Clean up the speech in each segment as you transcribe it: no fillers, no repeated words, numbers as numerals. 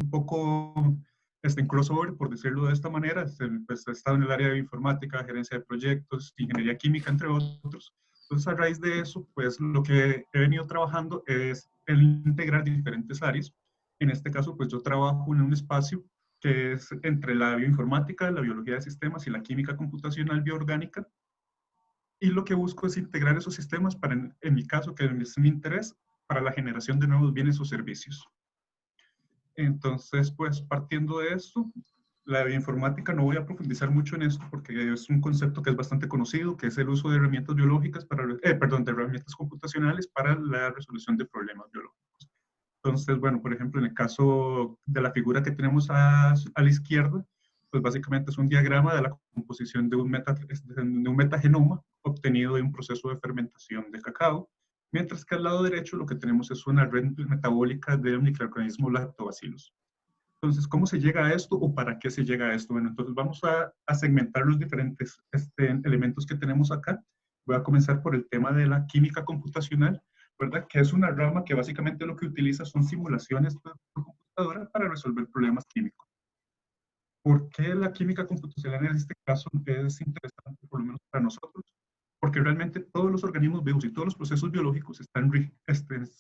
un poco en crossover, por decirlo de esta manera. Pues, he estado en el área de informática, gerencia de proyectos, ingeniería química, entre otros. Entonces, a raíz de eso, pues lo que he venido trabajando es el integrar diferentes áreas. En este caso, pues yo trabajo en un espacio que es entre la bioinformática, la biología de sistemas y la química computacional bioorgánica. Y lo que busco es integrar esos sistemas para, en mi caso, que es mi interés, para la generación de nuevos bienes o servicios. Entonces, pues partiendo de esto, la bioinformática no voy a profundizar mucho en esto porque es un concepto que es bastante conocido, que es el uso de herramientas biológicas para, perdón, de herramientas computacionales para la resolución de problemas biológicos. Entonces, bueno, por ejemplo, en el caso de la figura que tenemos a la izquierda, pues básicamente es un diagrama de la composición de un metagenoma obtenido de un proceso de fermentación de cacao, mientras que al lado derecho lo que tenemos es una red metabólica del microorganismo lactobacillus. Entonces, ¿cómo se llega a esto o para qué se llega a esto? Bueno, entonces vamos a segmentar los diferentes elementos que tenemos acá. Voy a comenzar por el tema de la química computacional, ¿verdad? Que es una rama que básicamente lo que utiliza son simulaciones por computadora para resolver problemas químicos. ¿Por qué la química computacional en este caso es interesante, por lo menos para nosotros? Porque realmente todos los organismos vivos y todos los procesos biológicos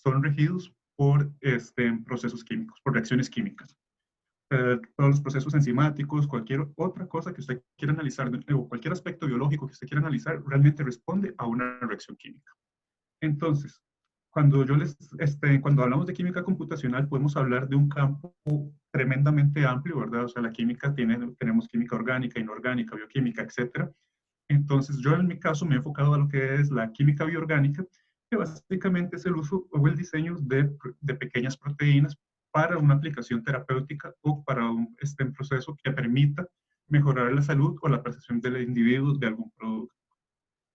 son regidos por procesos químicos, por reacciones químicas. Todos los procesos enzimáticos, cualquier otra cosa que usted quiera analizar, o cualquier aspecto biológico que usted quiera analizar, realmente responde a una reacción química. Entonces, cuando hablamos de química computacional, podemos hablar de un campo tremendamente amplio, ¿verdad? O sea, la química tenemos química orgánica, inorgánica, bioquímica, etcétera. Entonces, yo en mi caso me he enfocado a lo que es la química bioorgánica, que básicamente es el uso o el diseño de pequeñas proteínas para una aplicación terapéutica o para un proceso que permita mejorar la salud o la percepción del individuo de algún producto.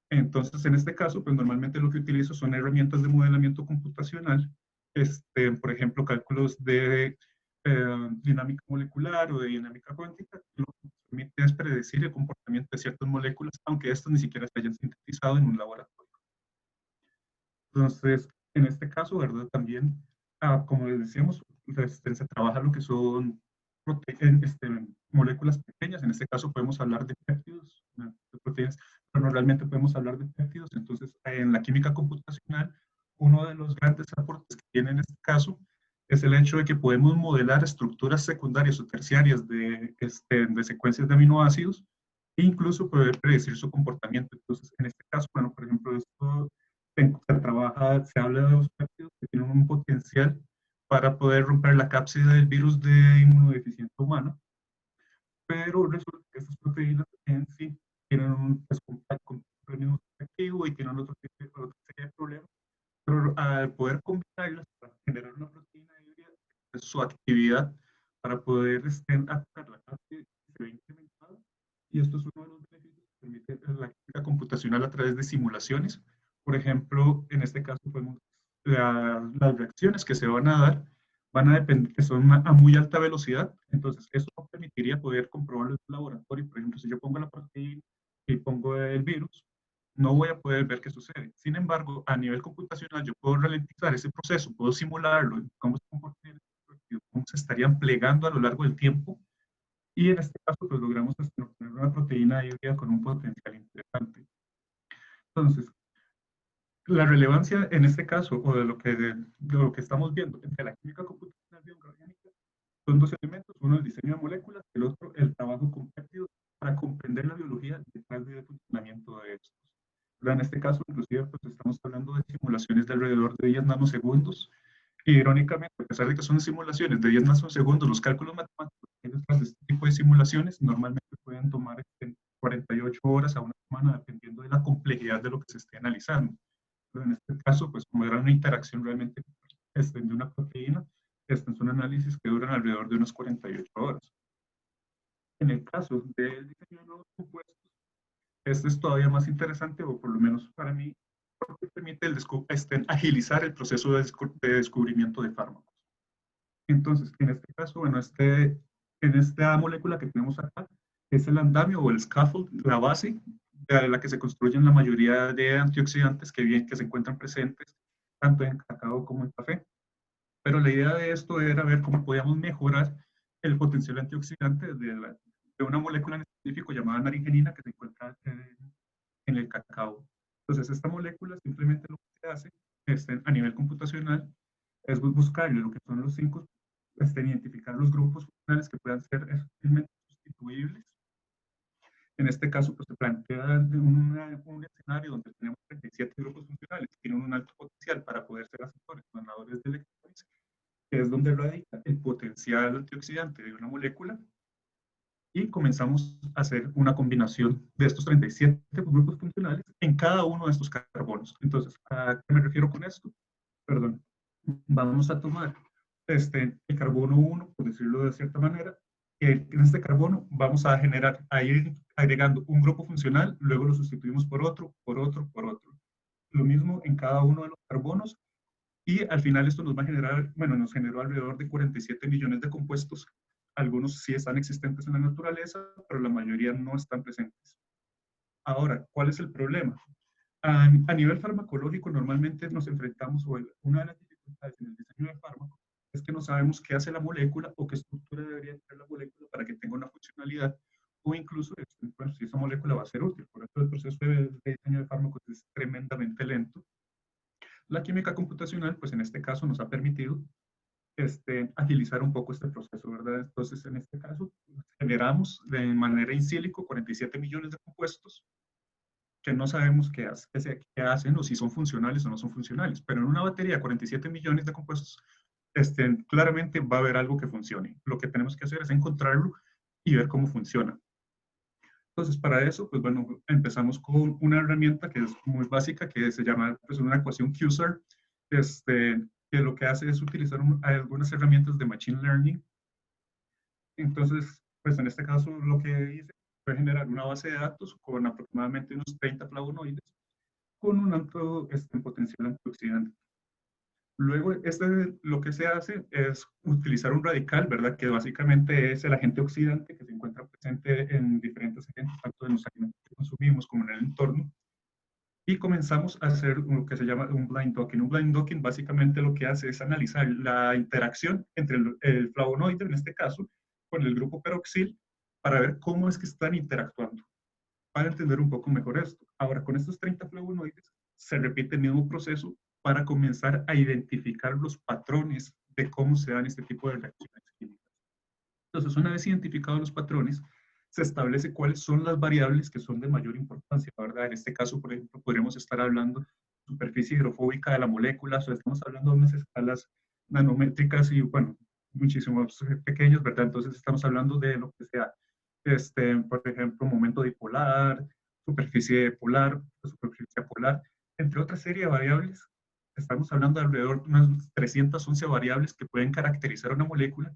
Entonces, en este caso, pues normalmente lo que utilizo son herramientas de modelamiento computacional, por ejemplo, cálculos de dinámica molecular o de dinámica cuántica, lo que nos permite es predecir el comportamiento de ciertas moléculas, aunque estas ni siquiera se hayan sintetizado en un laboratorio. Entonces, en este caso, ¿verdad? También, como les decíamos, se trabaja lo que son moléculas pequeñas. En este caso podemos hablar de péptidos, de proteínas, pero no realmente podemos hablar de péptidos. Entonces, en la química computacional, uno de los grandes aportes que tiene en este caso es el hecho de que podemos modelar estructuras secundarias o terciarias de secuencias de aminoácidos e incluso poder predecir su comportamiento. Entonces, en este caso, bueno, por ejemplo, esto se habla de los péptidos que tienen un potencial para poder romper la cápside del virus de inmunodeficiencia humana, pero resulta que estas proteínas en sí tienen un contacto con el mismo efectivo y tienen otra serie de problemas, pero al poder combinarlas para generar una proteína híbrida, su actividad para poder atacar la cápside se ve incrementada, y esto es uno de los beneficios que permite la química computacional a través de simulaciones. Por ejemplo, en este caso, las reacciones que se van a dar van a depender, que son a muy alta velocidad, entonces eso nos permitiría poder comprobarlo en un laboratorio. Por ejemplo, si yo pongo la proteína y pongo el virus, no voy a poder ver qué sucede. Sin embargo, a nivel computacional, yo puedo ralentizar ese proceso, puedo simularlo, cómo cómo se estarían plegando a lo largo del tiempo, y en este caso, pues logramos obtener una proteína híbrida con un potencial interesante. Entonces, la relevancia en este caso, o de lo que estamos viendo entre la química computacional y bioorgánica, son dos elementos: uno el diseño de moléculas, el otro el trabajo con péptidos para comprender la biología detrás del funcionamiento de estos. En este caso, inclusive, pues estamos hablando de simulaciones de alrededor de 10 nanosegundos. Y irónicamente, a pesar de que son simulaciones de 10 nanosegundos, los cálculos matemáticos que hay detrás de este tipo de simulaciones normalmente pueden tomar 48 horas a una semana, dependiendo de la complejidad de lo que se esté analizando. Pero en este caso, pues como era una interacción realmente de una proteína, son análisis que duran alrededor de unas 48 horas. En el caso del diseño de nuevos compuestos, este es todavía más interesante, o por lo menos para mí, porque permite agilizar el proceso de descubrimiento de fármacos. Entonces, en este caso, bueno, en esta molécula que tenemos acá, es el andamio o el scaffold, la base de la que se construyen la mayoría de antioxidantes que se encuentran presentes tanto en cacao como en café. Pero la idea de esto era ver cómo podíamos mejorar el potencial antioxidante de una molécula en específico llamada naringenina que se encuentra en el cacao. Entonces, esta molécula simplemente lo que hace a nivel computacional es buscar lo que son los cinco, identificar los grupos funcionales que puedan ser fácilmente sustituibles. En este caso, pues se plantea un escenario donde tenemos 37 grupos funcionales que tienen un alto potencial para poder ser aceptores, donadores de electrones, que es donde radica el potencial antioxidante de una molécula, y comenzamos a hacer una combinación de estos 37 grupos funcionales en cada uno de estos carbonos. Entonces, ¿a qué me refiero con esto? Perdón. Vamos a tomar el carbono 1, por decirlo de cierta manera, y en este carbono vamos a generar, a ir agregando un grupo funcional, luego lo sustituimos por otro, por otro, por otro. Lo mismo en cada uno de los carbonos, y al final esto nos va a generar, bueno, nos generó alrededor de 47 millones de compuestos. Algunos sí están existentes en la naturaleza, pero la mayoría no están presentes. Ahora, ¿cuál es el problema? A nivel farmacológico, normalmente nos enfrentamos, o una de las dificultades en el diseño de fármaco es que no sabemos qué hace la molécula o qué estructura debería tener la molécula para que tenga una funcionalidad, o incluso bueno, si esa molécula va a ser útil. Por eso el proceso de diseño de fármacos es tremendamente lento. La química computacional, pues en este caso nos ha permitido agilizar un poco este proceso, ¿verdad? Entonces, en este caso, generamos de manera in silico 47 millones de compuestos que no sabemos qué hacen o si son funcionales o no son funcionales, pero en una batería de 47 millones de compuestos, claramente va a haber algo que funcione. Lo que tenemos que hacer es encontrarlo y ver cómo funciona. Entonces, para eso, pues bueno, empezamos con una herramienta que es muy básica, que se llama pues, una ecuación QSAR, que lo que hace es utilizar algunas herramientas de Machine Learning. Entonces, pues en este caso lo que hice fue generar una base de datos con aproximadamente unos 30 flavonoides con un alto potencial antioxidante. Luego, lo que se hace es utilizar un radical, ¿verdad? Que básicamente es el agente oxidante que se encuentra presente en diferentes agentes, tanto en los alimentos que consumimos como en el entorno. Y comenzamos a hacer lo que se llama un blind docking. Un blind docking básicamente lo que hace es analizar la interacción entre el flavonoide, en este caso, con el grupo peroxil, para ver cómo es que están interactuando, para entender un poco mejor esto. Ahora, con estos 30 flavonoides, se repite el mismo proceso para comenzar a identificar los patrones de cómo se dan este tipo de reacciones químicas. Entonces, una vez identificados los patrones, se establece cuáles son las variables que son de mayor importancia, ¿verdad? En este caso, por ejemplo, podríamos estar hablando de superficie hidrofóbica de la molécula, o estamos hablando de unas escalas nanométricas y, bueno, muchísimo pequeños, ¿verdad? Entonces, estamos hablando de lo que sea, por ejemplo, momento dipolar, superficie polar, superficie polar, entre otra serie de variables. Estamos hablando de alrededor de unas 311 variables que pueden caracterizar una molécula,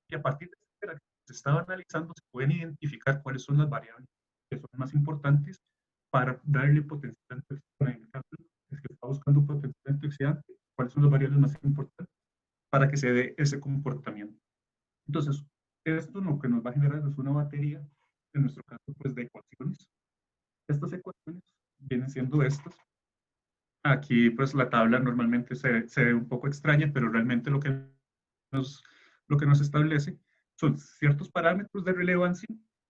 y a partir de esta que se estaba analizando se pueden identificar cuáles son las variables que son más importantes para darle potencial antioxidante. En el caso es que está buscando potencial antioxidante, cuáles son las variables más importantes para que se dé ese comportamiento. Entonces, esto lo que nos va a generar es una batería, en nuestro caso, pues de ecuaciones. Estas ecuaciones vienen siendo estas. Aquí, pues la tabla normalmente se ve un poco extraña, pero realmente lo que nos establece son ciertos parámetros de relevancia.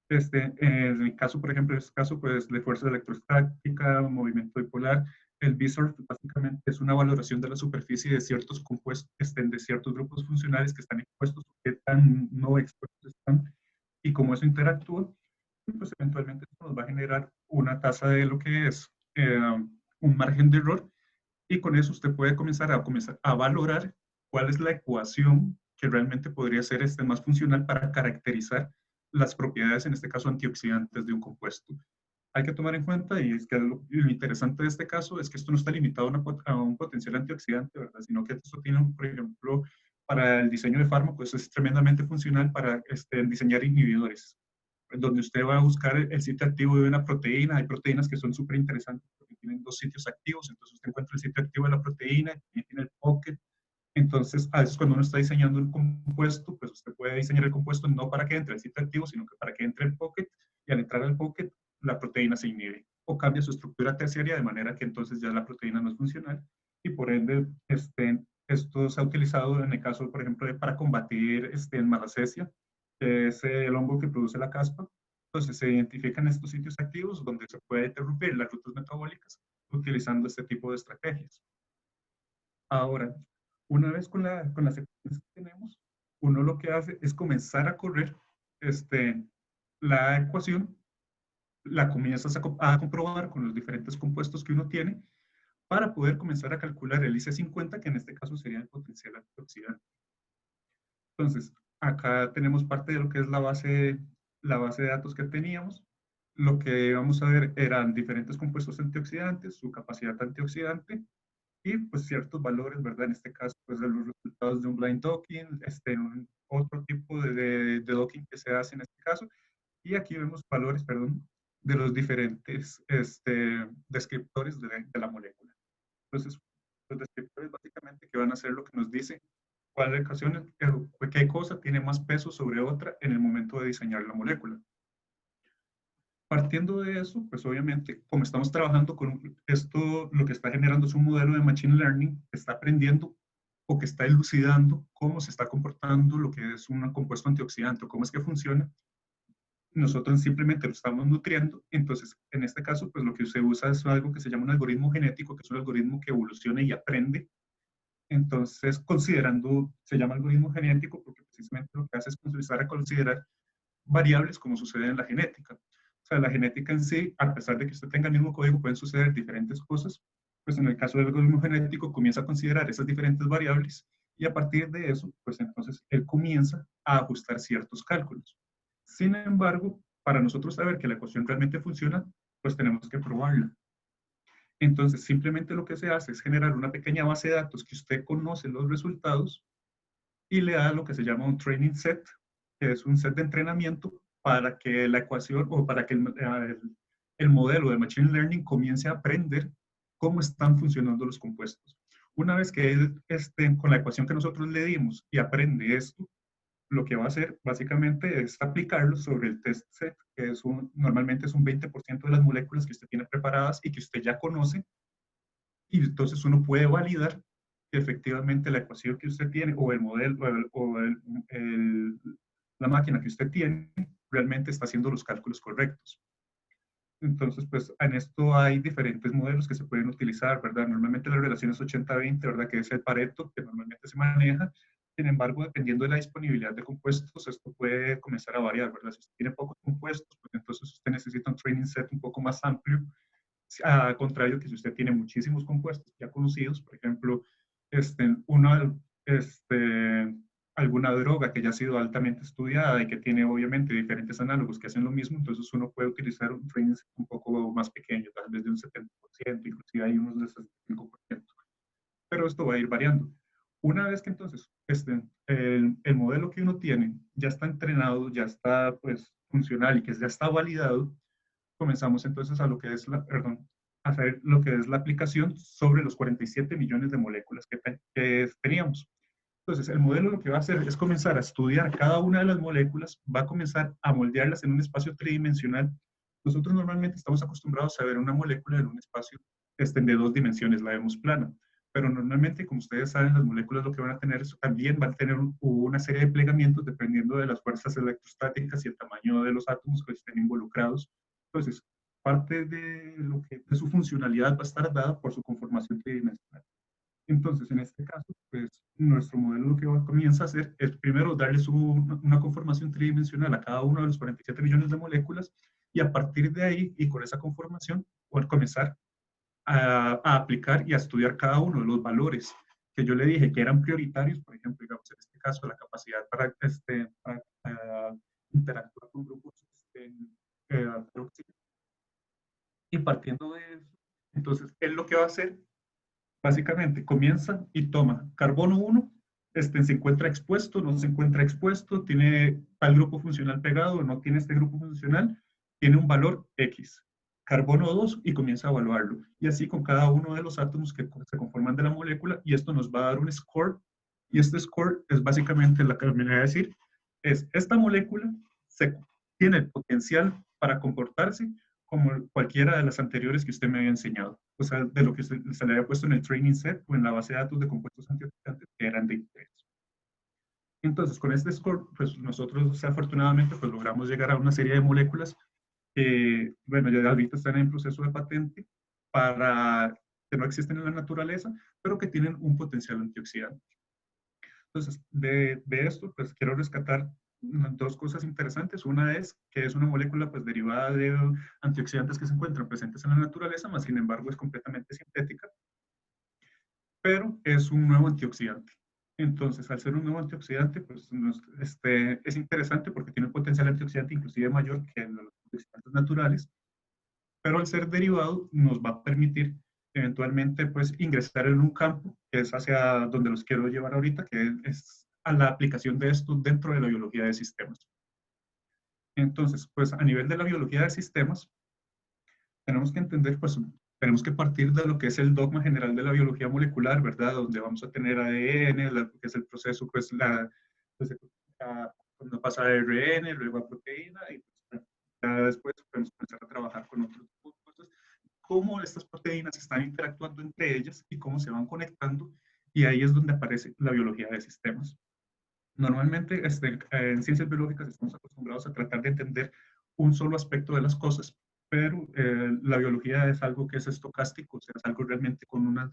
En mi caso, por ejemplo, en este caso, pues de fuerza electrostática, movimiento dipolar. El VSORF básicamente es una valoración de la superficie de ciertos compuestos, de ciertos grupos funcionales que están expuestos o que tan no expuestos están, y como eso interactúa, pues eventualmente esto nos va a generar una tasa de lo que es un margen de error, y con eso usted puede comenzar a valorar cuál es la ecuación que realmente podría ser más funcional para caracterizar las propiedades, en este caso antioxidantes, de un compuesto. Hay que tomar en cuenta, y es que lo interesante de este caso es que esto no está limitado a un potencial antioxidante, ¿verdad? Sino que esto tiene, por ejemplo, para el diseño de fármacos, es tremendamente funcional para diseñar inhibidores, donde usted va a buscar el sitio activo de una proteína. Hay proteínas que son súper interesantes porque tienen dos sitios activos, entonces usted encuentra el sitio activo de la proteína, y tiene el pocket. Entonces, a veces cuando uno está diseñando un compuesto, pues usted puede diseñar el compuesto no para que entre el sitio activo, sino que para que entre el pocket, y al entrar al pocket, la proteína se inhibe o cambia su estructura terciaria de manera que entonces ya la proteína no es funcional, y por ende esto se ha utilizado en el caso, por ejemplo, para combatir malacesia, que es el hongo que produce la caspa. Entonces se identifican estos sitios activos donde se puede interrumpir las rutas metabólicas utilizando este tipo de estrategias. Ahora, una vez con las secuencias que tenemos, uno lo que hace es comenzar a correr la ecuación, la comienzas a comprobar con los diferentes compuestos que uno tiene para poder comenzar a calcular el IC50, que en este caso sería el potencial antioxidante. Entonces, acá tenemos parte de lo que es la base de datos que teníamos. Lo que vamos a ver eran diferentes compuestos antioxidantes, su capacidad antioxidante y pues ciertos valores, ¿verdad? En este caso, pues de los resultados de un blind docking, otro tipo de docking que se hace en este caso. Y aquí vemos valores, perdón, de los diferentes descriptores de la molécula. Entonces, los descriptores básicamente que van a hacer lo que nos dice cuál ecuación, qué cosa tiene más peso sobre otra en el momento de diseñar la molécula. Partiendo de eso, pues obviamente, como estamos trabajando con esto, lo que está generando es un modelo de Machine Learning que está aprendiendo o que está elucidando cómo se está comportando lo que es un compuesto antioxidante o cómo es que funciona. Nosotros simplemente lo estamos nutriendo. Entonces, en este caso, pues lo que se usa es algo que se llama un algoritmo genético, que es un algoritmo que evoluciona y aprende. Entonces, se llama algoritmo genético porque precisamente lo que hace es comenzar a considerar variables como sucede en la genética. O sea, la genética en sí, a pesar de que usted tenga el mismo código, pueden suceder diferentes cosas. Pues en el caso del algoritmo genético comienza a considerar esas diferentes variables y a partir de eso, pues entonces él comienza a ajustar ciertos cálculos. Sin embargo, para nosotros saber que la ecuación realmente funciona, pues tenemos que probarla. Entonces, simplemente lo que se hace es generar una pequeña base de datos que usted conoce los resultados y le da lo que se llama un training set, que es un set de entrenamiento para que la ecuación o para que el modelo de Machine Learning comience a aprender cómo están funcionando los compuestos. Una vez que él esté con la ecuación que nosotros le dimos y aprende esto, lo que va a hacer básicamente es aplicarlo sobre el test set, que normalmente es un 20% de las moléculas que usted tiene preparadas y que usted ya conoce, y entonces uno puede validar que efectivamente la ecuación que usted tiene o el modelo la máquina que usted tiene realmente está haciendo los cálculos correctos. Entonces, pues en esto hay diferentes modelos que se pueden utilizar, ¿verdad? Normalmente la relación es 80-20, ¿verdad? Que es el Pareto que normalmente se maneja. Sin embargo, dependiendo de la disponibilidad de compuestos, esto puede comenzar a variar, ¿verdad? Si usted tiene pocos compuestos, pues entonces usted necesita un training set un poco más amplio. Al contrario que si usted tiene muchísimos compuestos ya conocidos, por ejemplo, una, alguna droga que ya ha sido altamente estudiada y que tiene obviamente diferentes análogos que hacen lo mismo, entonces uno puede utilizar un training set un poco más pequeño, tal vez de un 70%, inclusive hay unos de 65%. Pero esto va a ir variando. Una vez que entonces el modelo que uno tiene ya está entrenado, ya está pues funcional y que ya está validado, comenzamos entonces a lo que es a hacer lo que es la aplicación sobre los 47 millones de moléculas que teníamos. Entonces, el modelo lo que va a hacer es comenzar a estudiar cada una de las moléculas, va a comenzar a moldearlas en un espacio tridimensional. Nosotros normalmente estamos acostumbrados a ver una molécula en un espacio de 2 dimensiones, la vemos plana. Pero normalmente, como ustedes saben, las moléculas lo que van a tener también van a tener una serie de plegamientos dependiendo de las fuerzas electrostáticas y el tamaño de los átomos que estén involucrados. Entonces, parte de su funcionalidad va a estar dada por su conformación tridimensional. Entonces, en este caso, pues nuestro modelo lo que comienza a hacer es primero darles una conformación tridimensional a cada uno de los 47 millones de moléculas y a partir de ahí y con esa conformación poder comenzar a aplicar y a estudiar cada uno de los valores que yo le dije que eran prioritarios, por ejemplo, digamos en este caso la capacidad para, interactuar con grupos y partiendo de eso, entonces él lo que va a hacer básicamente comienza y toma carbono 1, se encuentra expuesto, no se encuentra expuesto, tiene tal grupo funcional pegado, no tiene este grupo funcional, tiene un valor X. Carbono 2 y comienza a evaluarlo. Y así con cada uno de los átomos que se conforman de la molécula y esto nos va a dar un score. Y este score es básicamente la que me voy a decir, es esta molécula tiene el potencial para comportarse como cualquiera de las anteriores que usted me había enseñado, o sea, de lo que se le había puesto en el training set o en la base de datos de compuestos antioxidantes que eran de interés. Entonces, con este score, pues nosotros afortunadamente pues logramos llegar a una serie de moléculas que, bueno, ya ahorita están en proceso de patente para que no existen en la naturaleza, pero que tienen un potencial antioxidante. Entonces, de esto, pues quiero rescatar dos cosas interesantes. Una es que es una molécula pues derivada de antioxidantes que se encuentran presentes en la naturaleza, más sin embargo es completamente sintética, pero es un nuevo antioxidante. Entonces, al ser un nuevo antioxidante, pues es interesante porque tiene un potencial antioxidante inclusive mayor que los antioxidantes naturales, pero al ser derivado nos va a permitir eventualmente pues ingresar en un campo que es hacia donde los quiero llevar ahorita, que es a la aplicación de esto dentro de la biología de sistemas. Entonces, pues a nivel de la biología de sistemas, tenemos que entender, pues tenemos que partir de lo que es el dogma general de la biología molecular, ¿verdad? Donde vamos a tener ADN, que es el proceso, pues, pues cuando pasa a ARN, luego a proteína, y pues, ya después podemos comenzar a trabajar con otros cosas, cómo estas proteínas están interactuando entre ellas y cómo se van conectando, y ahí es donde aparece la biología de sistemas. Normalmente en ciencias biológicas estamos acostumbrados a tratar de entender un solo aspecto de las cosas, pero la biología es algo que es estocástico, o sea, es algo realmente con una,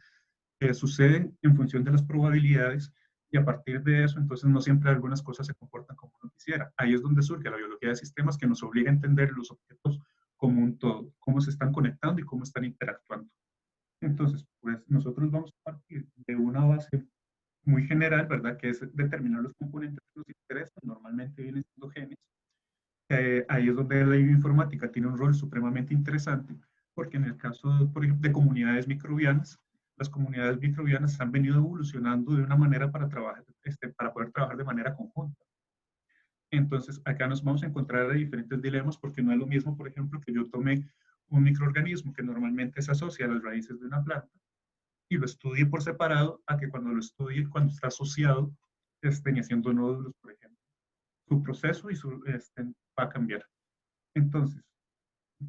que sucede en función de las probabilidades y a partir de eso, entonces no siempre algunas cosas se comportan como uno quisiera. Ahí es donde surge la biología de sistemas que nos obliga a entender los objetos como un todo, cómo se están conectando y cómo están interactuando. Entonces, pues nosotros vamos a partir de una base muy general, ¿verdad? Que es determinar los componentes que nos interesan, normalmente vienen siendo genes. Ahí es donde la bioinformática tiene un rol supremamente interesante, porque en el caso, por ejemplo, de comunidades microbianas, las comunidades microbianas han venido evolucionando de una manera para trabajar, para poder trabajar de manera conjunta. Entonces, acá nos vamos a encontrar diferentes dilemas, porque no es lo mismo, por ejemplo, que yo tome un microorganismo que normalmente se asocia a las raíces de una planta y lo estudie por separado, a que cuando lo estudie, cuando está asociado, estén haciendo nódulos, por ejemplo. Su proceso y va a cambiar. Entonces,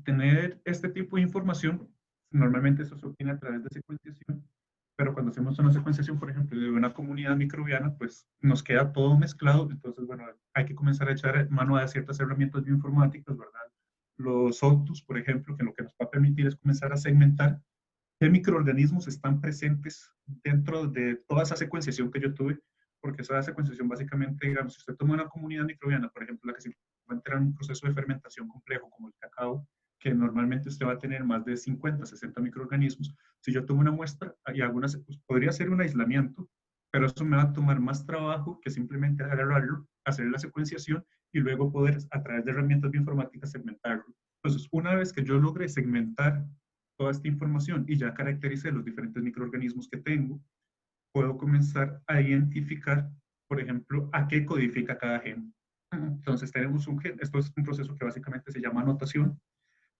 tener este tipo de información, normalmente eso se obtiene a través de secuenciación, pero cuando hacemos una secuenciación, por ejemplo, de una comunidad microbiana, pues nos queda todo mezclado, entonces, bueno, hay que comenzar a echar mano a ciertas herramientas bioinformáticas, ¿verdad? Los OTUs, por ejemplo, que lo que nos va a permitir es comenzar a segmentar qué microorganismos están presentes dentro de toda esa secuenciación que yo tuve, porque esa secuenciación básicamente, digamos, si usted toma una comunidad microbiana, por ejemplo, la que se encuentra en un proceso de fermentación complejo como el cacao, que normalmente usted va a tener más de 50, 60 microorganismos, si yo tomo una muestra y hago pues podría ser un aislamiento, pero eso me va a tomar más trabajo que simplemente agarrarlo, hacer la secuenciación y luego poder, a través de herramientas bioinformáticas, segmentarlo. Entonces, una vez que yo logre segmentar toda esta información y ya caractericé los diferentes microorganismos que tengo, puedo comenzar a identificar, por ejemplo, a qué codifica cada gen. Entonces tenemos un gen, esto es un proceso que básicamente se llama anotación.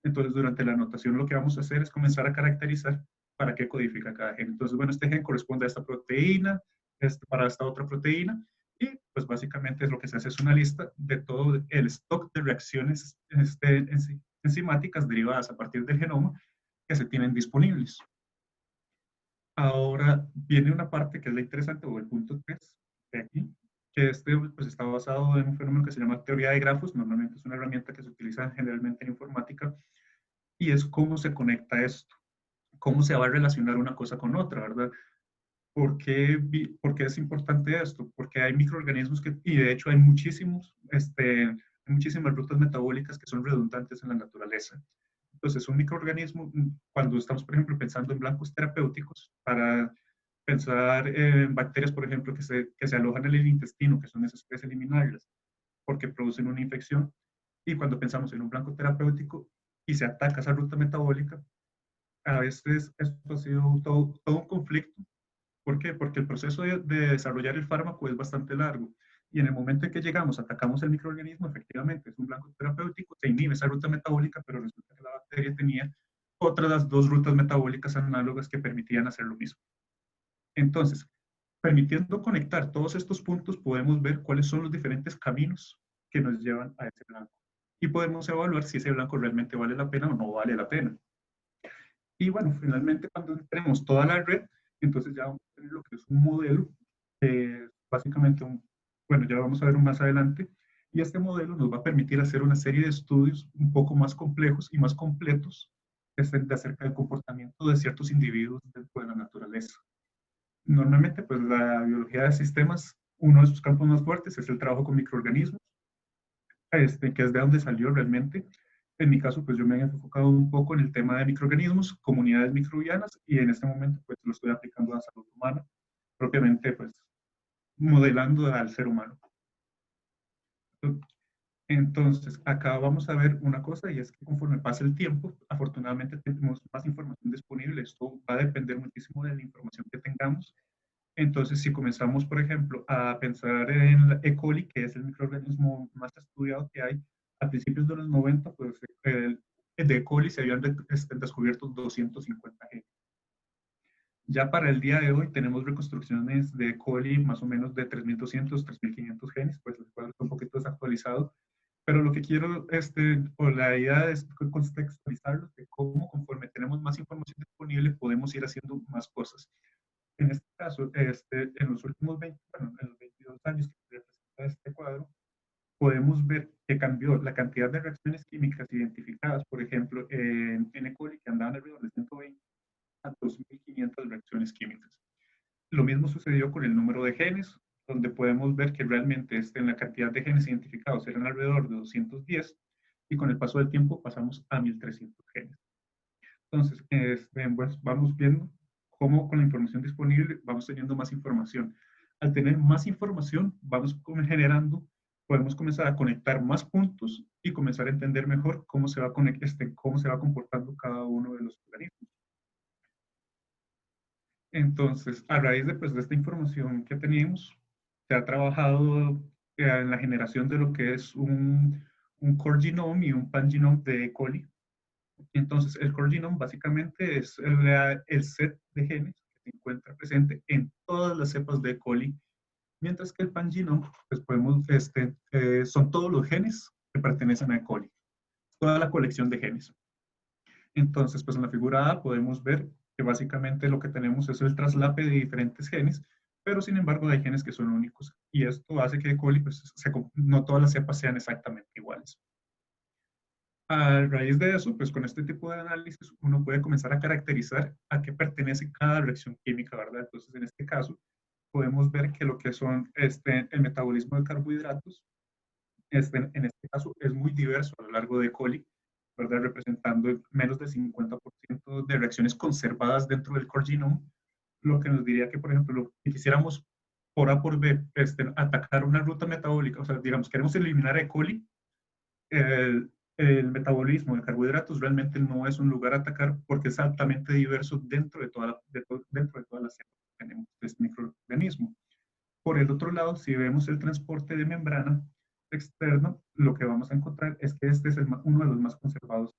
Entonces durante la anotación lo que vamos a hacer es comenzar a caracterizar para qué codifica cada gen. Entonces, bueno, este gen corresponde a esta proteína, para esta otra proteína, y pues básicamente es lo que se hace es una lista de todo el stock de reacciones enzimáticas derivadas a partir del genoma que se tienen disponibles. Ahora viene una parte que es la interesante, o el punto 3 de aquí, que pues, está basado en un fenómeno que se llama teoría de grafos. Normalmente es una herramienta que se utiliza generalmente en informática, y es cómo se conecta esto, cómo se va a relacionar una cosa con otra, ¿verdad? ¿Por qué es importante esto? Porque hay microorganismos y de hecho hay muchísimas rutas metabólicas que son redundantes en la naturaleza. Entonces, un microorganismo, cuando estamos, por ejemplo, pensando en blancos terapéuticos, para pensar en bacterias, por ejemplo, que se alojan en el intestino, que son necesarias eliminarlas, porque producen una infección, y cuando pensamos en un blanco terapéutico y se ataca esa ruta metabólica, a veces esto ha sido todo un conflicto. ¿Por qué? Porque el proceso de desarrollar el fármaco es bastante largo. Y en el momento en que llegamos, atacamos el microorganismo, efectivamente es un blanco terapéutico, se inhibe esa ruta metabólica, pero resulta que la bacteria tenía otras dos rutas metabólicas análogas que permitían hacer lo mismo. Entonces, permitiendo conectar todos estos puntos, podemos ver cuáles son los diferentes caminos que nos llevan a ese blanco. y podemos evaluar si ese blanco realmente vale la pena o no vale la pena. Y bueno, finalmente cuando tenemos toda la red, entonces ya vamos a tener lo que es un modelo, básicamente bueno, ya vamos a ver más adelante, y este modelo nos va a permitir hacer una serie de estudios un poco más complejos y más completos acerca del comportamiento de ciertos individuos dentro de la naturaleza. Normalmente, pues la biología de sistemas, uno de sus campos más fuertes es el trabajo con microorganismos, que es de donde salió realmente. En mi caso, pues yo me he enfocado un poco en el tema de microorganismos, comunidades microbianas, y en este momento pues lo estoy aplicando a la salud humana, propiamente pues modelando al ser humano. Entonces, acá vamos a ver una cosa y es que conforme pasa el tiempo, afortunadamente tenemos más información disponible. Esto va a depender muchísimo de la información que tengamos. Entonces, si comenzamos, por ejemplo, a pensar en la E. coli, que es el microorganismo más estudiado que hay, a principios de los 90, pues de E. coli se habían descubierto 250 genes. Ya para el día de hoy tenemos reconstrucciones de E. coli más o menos de 3.200, 3.500 genes, pues el cuadro está un poquito desactualizado, pero lo que quiero, o la idea es contextualizarlo de cómo conforme tenemos más información disponible podemos ir haciendo más cosas. En este caso, en los últimos 20, bueno, en los 22 años que representa este cuadro, podemos ver que cambió la cantidad de reacciones químicas identificadas, por ejemplo, en E. coli, que andaban alrededor de 120 a 2.500 reacciones químicas. Lo mismo sucedió con el número de genes, donde podemos ver que realmente en la cantidad de genes identificados eran alrededor de 210 y con el paso del tiempo pasamos a 1.300 genes. Entonces, pues, vamos viendo cómo con la información disponible vamos teniendo más información. Al tener más información, vamos generando, podemos comenzar a conectar más puntos y comenzar a entender mejor cómo se va, cómo se va comportando cada uno de los organismos. Entonces, a raíz de, pues, de esta información que teníamos, se ha trabajado en la generación de lo que es un core genome y un pangenome de E. coli. Entonces, el core genome básicamente es el set de genes que se encuentra presente en todas las cepas de E. coli, mientras que el pangenome, pues son todos los genes que pertenecen a E. coli, toda la colección de genes. Entonces, pues en la figura A podemos ver que básicamente lo que tenemos es el traslape de diferentes genes, pero sin embargo hay genes que son únicos y esto hace que E. coli, pues, no todas las cepas sean exactamente iguales. A raíz de eso, pues con este tipo de análisis uno puede comenzar a caracterizar a qué pertenece cada reacción química, ¿verdad? Entonces, en este caso, podemos ver que lo que son el metabolismo de carbohidratos, en este caso, es muy diverso a lo largo de E. coli, ¿verdad? Representando menos del 50% de reacciones conservadas dentro del core genome, lo que nos diría que, por ejemplo, si quisiéramos por A por B atacar una ruta metabólica, o sea, digamos, queremos eliminar E. coli, el metabolismo de carbohidratos realmente no es un lugar a atacar porque es altamente diverso dentro de, dentro de todas las cepas que tenemos de este microorganismo. Por el otro lado, si vemos el transporte de membrana externo, lo que vamos a encontrar es que este es uno de los más conservados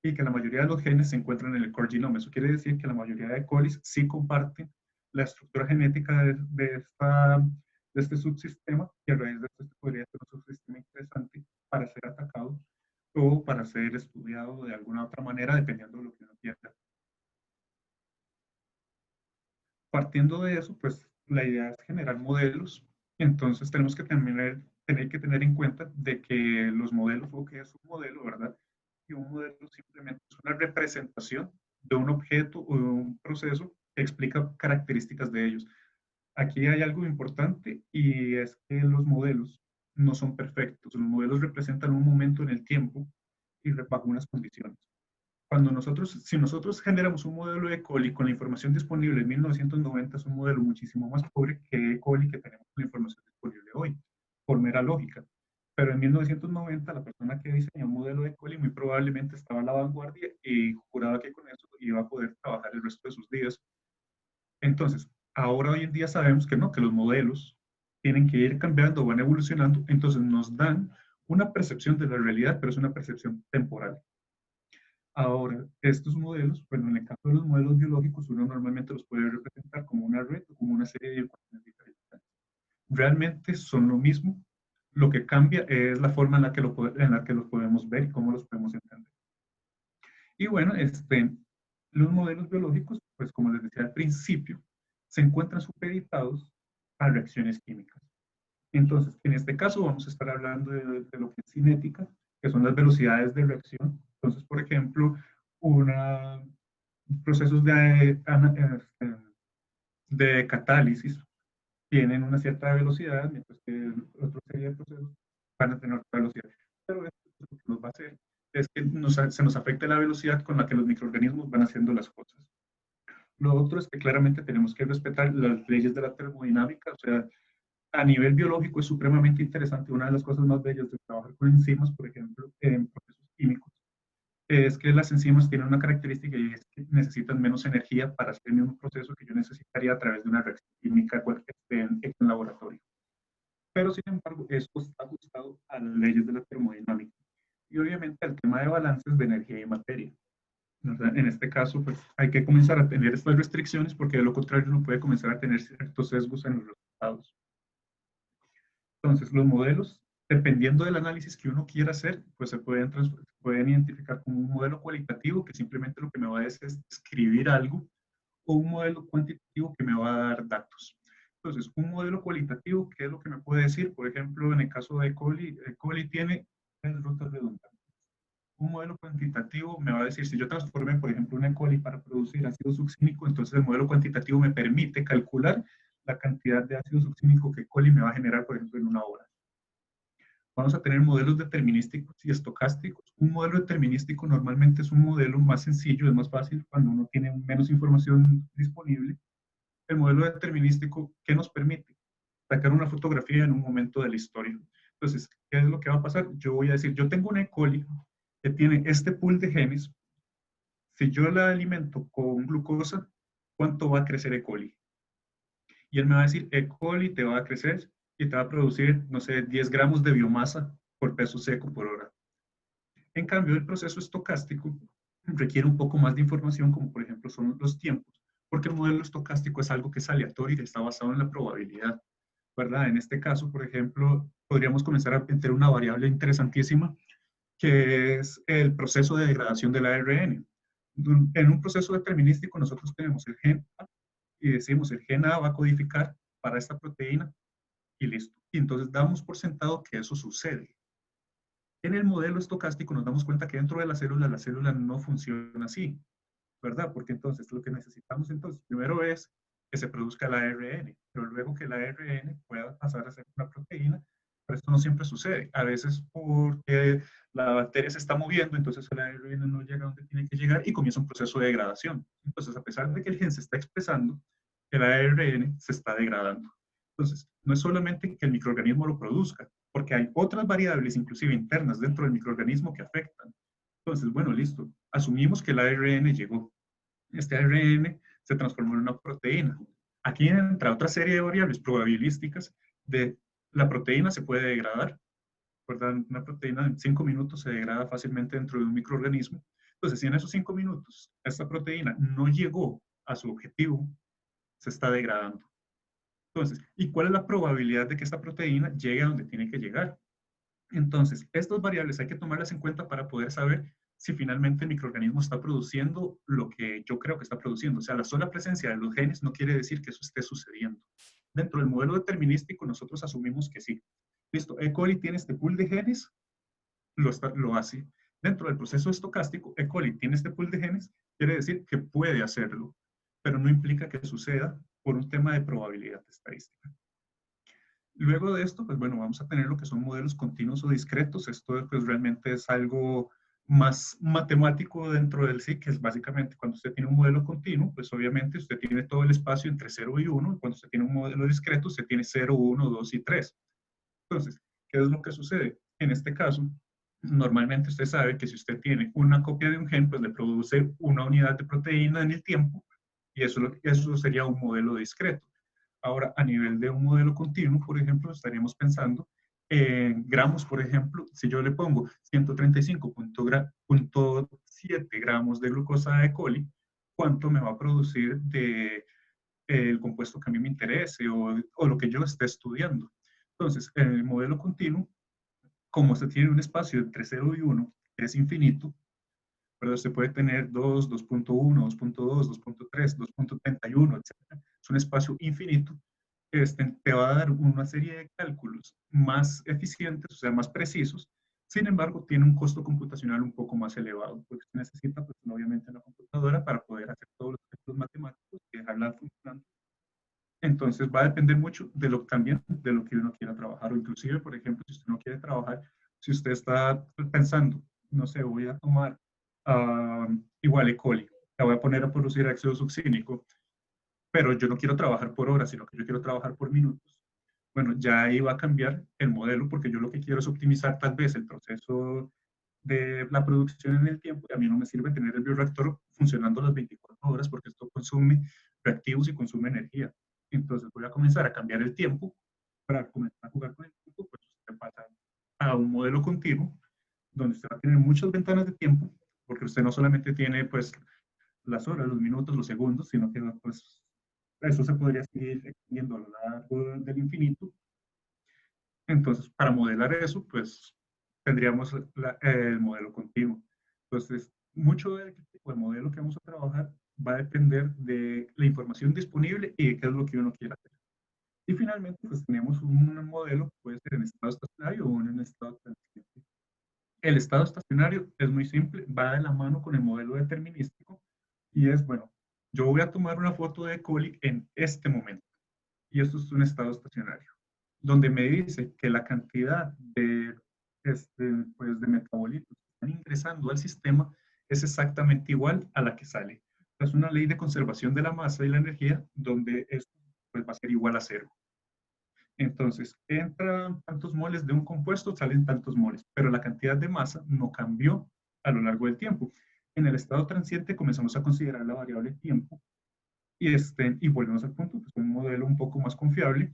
y que la mayoría de los genes se encuentran en el core genome. Eso quiere decir que la mayoría de colis sí comparten la estructura genética de este subsistema y a raíz de esto podría ser un subsistema interesante para ser atacado o para ser estudiado de alguna otra manera, dependiendo de lo que uno quiera. Partiendo de eso, pues la idea es generar modelos, entonces tenemos que tener que tener en cuenta de que los modelos, o que es un modelo, ¿verdad? Y un modelo simplemente es una representación de un objeto o de un proceso que explica características de ellos. Aquí hay algo importante y es que los modelos no son perfectos. Los modelos representan un momento en el tiempo y bajo unas condiciones. Si nosotros generamos un modelo de E. coli con la información disponible en 1990, es un modelo muchísimo más pobre que E. coli que tenemos con la información disponible hoy, por mera lógica. Pero en 1990, la persona que diseñó un modelo de E. coli muy probablemente estaba a la vanguardia y juraba que con eso iba a poder trabajar el resto de sus días. Entonces, ahora hoy en día sabemos que no, que los modelos tienen que ir cambiando, van evolucionando, entonces nos dan una percepción de la realidad, pero es una percepción temporal. Ahora, estos modelos, bueno, en el caso de los modelos biológicos, uno normalmente los puede representar como una red o como una serie de ecuaciones diferenciales. Realmente son lo mismo, Lo que cambia es la forma en la que en la que los podemos ver y cómo los podemos entender. Y bueno, los modelos biológicos, pues como les decía al principio, se encuentran supeditados a reacciones químicas. Entonces, en este caso vamos a estar hablando de lo que es cinética, que son las velocidades de reacción. Entonces, por ejemplo, una, procesos de catálisis tienen una cierta velocidad, mientras que otra serie de procesos van a tener otra velocidad. Pero esto lo que nos va a hacer es que se nos afecte la velocidad con la que los microorganismos van haciendo las cosas. Lo otro es que claramente tenemos que respetar las leyes de la termodinámica, o sea, a nivel biológico es supremamente interesante. Una de las cosas más bellas de trabajar con enzimas, por ejemplo, en procesos químicos, es que las enzimas tienen una característica y es que necesitan menos energía para hacer el mismo proceso que yo necesitaría a través de una reacción química en laboratorio. Pero, sin embargo, esto está ajustado a las leyes de la termodinámica y obviamente al tema de balances de energía y materia. En este caso, pues hay que comenzar a tener estas restricciones porque de lo contrario uno puede comenzar a tener ciertos sesgos en los resultados. Entonces, los modelos, dependiendo del análisis que uno quiera hacer, pues pueden identificar como un modelo cualitativo que simplemente lo que me va a hacer es escribir algo, o un modelo cuantitativo que me va a dar datos. Entonces, un modelo cualitativo, ¿qué es lo que me puede decir? Por ejemplo, en el caso de E. coli tiene 3 rutas redundantes. Un modelo cuantitativo me va a decir, si yo transformé, por ejemplo, un E. coli para producir ácido succínico, entonces el modelo cuantitativo me permite calcular la cantidad de ácido succínico que E. coli me va a generar, por ejemplo, en una hora. Vamos a tener modelos determinísticos y estocásticos. Un modelo determinístico normalmente es un modelo más sencillo, es más fácil cuando uno tiene menos información disponible. El modelo determinístico, ¿qué nos permite? Sacar una fotografía en un momento de la historia. Entonces, ¿qué es lo que va a pasar? Yo voy a decir, yo tengo una E. coli que tiene este pool de genes. Si yo la alimento con glucosa, ¿cuánto va a crecer E. coli? Y él me va a decir, E. coli te va a crecer y te va a producir, no sé, 10 gramos de biomasa por peso seco por hora. En cambio, el proceso estocástico requiere un poco más de información, como por ejemplo son los tiempos, porque el modelo estocástico es algo que es aleatorio y está basado en la probabilidad, ¿verdad? En este caso, por ejemplo, podríamos comenzar a meter una variable interesantísima, que es el proceso de degradación del ARN. En un proceso determinístico nosotros tenemos el gen A y decimos el gen A va a codificar para esta proteína y listo. Y entonces damos por sentado que eso sucede. En el modelo estocástico nos damos cuenta que dentro de la célula no funciona así, ¿verdad? Porque entonces lo que necesitamos entonces primero es que se produzca el ARN, pero luego que el ARN pueda pasar a ser una proteína, pero esto no siempre sucede. A veces porque la bacteria se está moviendo, entonces el ARN no llega a donde tiene que llegar y comienza un proceso de degradación. Entonces, a pesar de que el gen se está expresando, el ARN se está degradando. Entonces, no es solamente que el microorganismo lo produzca, porque hay otras variables, inclusive internas, dentro del microorganismo que afectan. Entonces, bueno, listo. Asumimos que el ARN llegó. Este ARN se transformó en una proteína. Aquí entra otra serie de variables probabilísticas de la proteína se puede degradar, ¿verdad? Una proteína en 5 minutos se degrada fácilmente dentro de un microorganismo. Entonces, si en esos 5 minutos esta proteína no llegó a su objetivo, se está degradando. Entonces, ¿y cuál es la probabilidad de que esta proteína llegue a donde tiene que llegar? Entonces, estas variables hay que tomarlas en cuenta para poder saber si finalmente el microorganismo está produciendo lo que yo creo que está produciendo. O sea, la sola presencia de los genes no quiere decir que eso esté sucediendo. Dentro del modelo determinístico, nosotros asumimos que sí. Listo, E. coli tiene este pool de genes, lo hace. Dentro del proceso estocástico, E. coli tiene este pool de genes, quiere decir que puede hacerlo, pero no implica que suceda por un tema de probabilidad estadística. Luego de esto, pues bueno, vamos a tener lo que son modelos continuos o discretos. Esto pues realmente es algo más matemático dentro del SIC, que es básicamente cuando usted tiene un modelo continuo, pues obviamente usted tiene todo el espacio entre 0 y 1, y cuando usted tiene un modelo discreto, usted tiene 0, 1, 2 y 3. Entonces, ¿qué es lo que sucede? En este caso, normalmente usted sabe que si usted tiene una copia de un gen, pues le produce una unidad de proteína en el tiempo, y eso sería un modelo discreto. Ahora, a nivel de un modelo continuo, por ejemplo, estaríamos pensando en gramos, por ejemplo, si yo le pongo 135.7 gramos de glucosa de E. coli, ¿cuánto me va a producir de el compuesto que a mí me interese o lo que yo esté estudiando? Entonces, en el modelo continuo, como se tiene un espacio entre 0 y 1, que es infinito, pero usted puede tener 2, 2.1, 2.2, 2.3, 2.31, etc. Es un espacio infinito. Te va a dar una serie de cálculos más eficientes, o sea, más precisos. Sin embargo, tiene un costo computacional un poco más elevado, porque usted necesita, pues, obviamente, una computadora para poder hacer todos los efectos matemáticos y dejarla funcionando. Entonces, va a depender mucho de lo, también de lo que uno quiera trabajar, o inclusive, por ejemplo, si usted no quiere trabajar, si usted está pensando, no sé, voy a tomar igual E. coli, la voy a poner a producir ácido succínico, pero yo no quiero trabajar por horas, sino que yo quiero trabajar por minutos. Bueno, ya ahí va a cambiar el modelo porque yo lo que quiero es optimizar tal vez el proceso de la producción en el tiempo y a mí no me sirve tener el bioreactor funcionando las 24 horas porque esto consume reactivos y consume energía. Entonces voy a comenzar a cambiar el tiempo para comenzar a jugar con el tiempo, pues usted pasa a un modelo continuo donde usted va a tener muchas ventanas de tiempo porque usted no solamente tiene pues las horas, los minutos, los segundos, sino que pues eso se podría seguir extendiendo a lo largo del infinito. Entonces, para modelar eso, pues tendríamos el modelo continuo. Entonces, mucho del tipo de modelo que vamos a trabajar va a depender de la información disponible y de qué es lo que uno quiera hacer. Y finalmente, pues tenemos un modelo que puede ser en estado estacionario o en estado transiente. El estado estacionario es muy simple, va de la mano con el modelo determinístico y es, bueno, yo voy a tomar una foto de coli en este momento y esto es un estado estacionario, donde me dice que la cantidad de, pues, de metabolitos que están ingresando al sistema es exactamente igual a la que sale. Es una ley de conservación de la masa y la energía donde esto pues, va a ser igual a cero. Entonces, entran tantos moles de un compuesto, salen tantos moles, pero la cantidad de masa no cambió a lo largo del tiempo. En el estado transiente comenzamos a considerar la variable tiempo y volvemos al punto, pues un modelo un poco más confiable.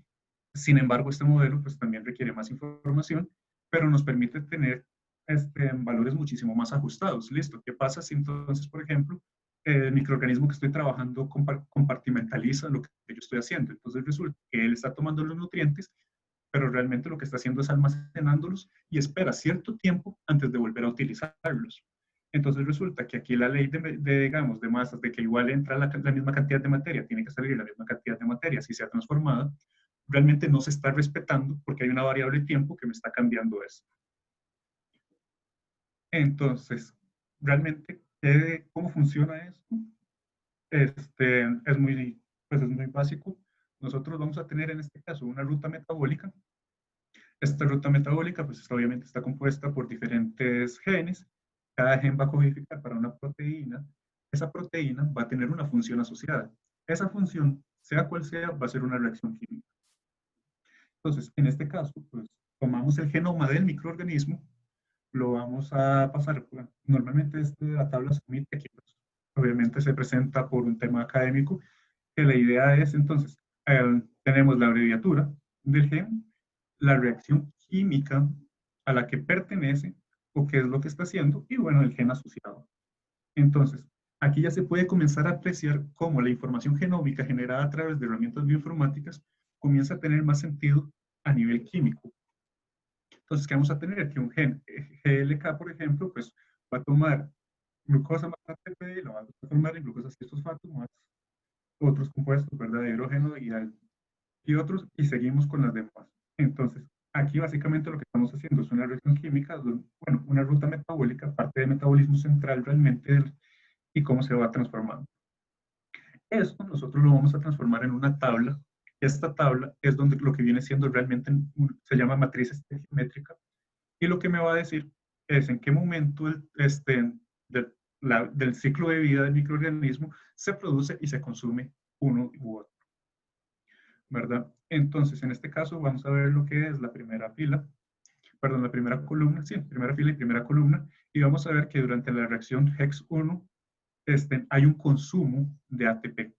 Sin embargo, este modelo pues también requiere más información, pero nos permite tener valores muchísimo más ajustados. Listo, ¿qué pasa si entonces, por ejemplo, el microorganismo que estoy trabajando compartimentaliza lo que yo estoy haciendo? Entonces resulta que él está tomando los nutrientes, pero realmente lo que está haciendo es almacenándolos y espera cierto tiempo antes de volver a utilizarlos. Entonces resulta que aquí la ley digamos, de masas, de que igual entra la misma cantidad de materia, tiene que salir la misma cantidad de materia si se ha transformado, realmente no se está respetando porque hay una variable tiempo que me está cambiando eso. Entonces, realmente, ¿cómo funciona esto? Es muy básico. Nosotros vamos a tener en este caso una ruta metabólica. Esta ruta metabólica, pues obviamente está compuesta por diferentes genes. Cada gen va a codificar para una proteína. Esa proteína va a tener una función asociada. Esa función, sea cual sea, va a ser una reacción química. Entonces, en este caso, pues tomamos el genoma del microorganismo, lo vamos a pasar, bueno, normalmente la tabla SUMIT, aquí pues, obviamente se presenta por un tema académico, que la idea es entonces, tenemos la abreviatura del gen, la reacción química a la que pertenece o qué es lo que está haciendo y bueno, el gen asociado. Entonces, aquí ya se puede comenzar a apreciar cómo la información genómica generada a través de herramientas bioinformáticas comienza a tener más sentido a nivel químico. Entonces, ¿qué vamos a tener? Que un gen GLK, por ejemplo, pues va a tomar glucosa más ATP y lo va a transformar en glucosa 6-fosfato más otros compuestos, ¿verdad? De hidrógeno y otros, y seguimos con las demás. Entonces, aquí básicamente lo que estamos haciendo es una reacción química, bueno, una ruta metabólica, parte del metabolismo central realmente, y cómo se va transformando. Esto nosotros lo vamos a transformar en una tabla. Esta tabla es donde lo que viene siendo realmente, se llama matriz estequiométrica, y lo que me va a decir es en qué momento del ciclo de vida del microorganismo se produce y se consume uno u otro, ¿verdad? Entonces, en este caso vamos a ver lo que es la primera fila, perdón, la primera columna, sí, primera fila y primera columna, y vamos a ver que durante la reacción Hex 1 hay un consumo de ATP.